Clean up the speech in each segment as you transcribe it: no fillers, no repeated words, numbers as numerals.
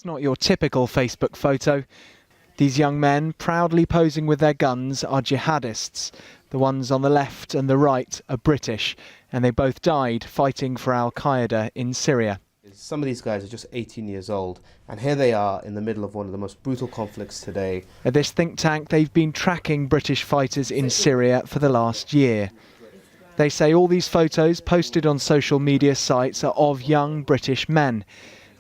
It's not your typical Facebook photo. These young men, proudly posing with their guns, are jihadists. The ones on the left and the right are British, and they both died fighting for al-Qaeda in Syria. Some of these guys are just 18 years old, and here they are in the middle of one of the most brutal conflicts today. At this think tank, they've been tracking British fighters in Syria for the last year. They say all these photos posted on social media sites are of young British men.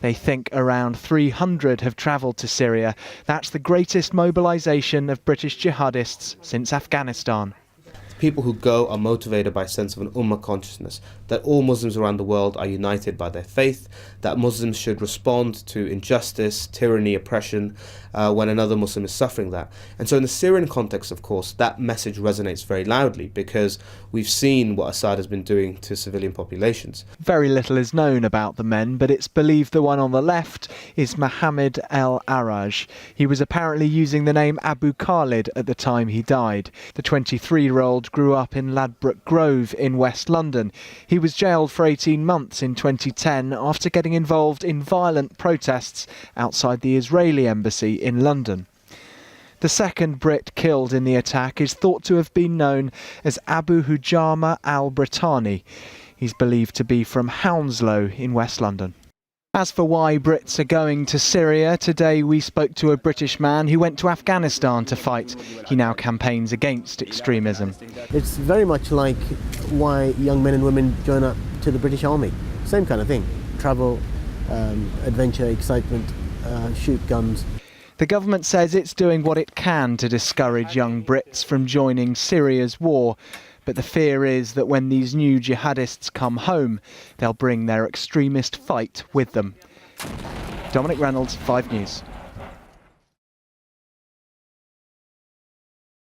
They think around 300 have travelled to Syria. That's the greatest mobilisation of British jihadists since Afghanistan. People who go are motivated by a sense of an ummah consciousness, that all Muslims around the world are united by their faith, that Muslims should respond to injustice, tyranny, oppression when another Muslim is suffering that. And so in the Syrian context, of course, that message resonates very loudly because we've seen what Assad has been doing to civilian populations. Very little is known about the men, but it's believed the one on the left is Mohammed al-Araj. He was apparently using the name Abu Khalid at the time he died. The 23-year-old grew up in Ladbroke Grove in West London. He was jailed for 18 months in 2010 after getting involved in violent protests outside the Israeli embassy in London. The second Brit killed in the attack is thought to have been known as Abu Hujama al-Britani. He's believed to be from Hounslow in West London. As for why Brits are going to Syria, today we spoke to a British man who went to Afghanistan to fight. He now campaigns against extremism. It's very much like why young men and women join up to the British Army. Same kind of thing. Travel, adventure, excitement, shoot guns. The government says it's doing what it can to discourage young Brits from joining Syria's war. But the fear is that when these new jihadists come home, they'll bring their extremist fight with them. Dominic Reynolds, 5 News.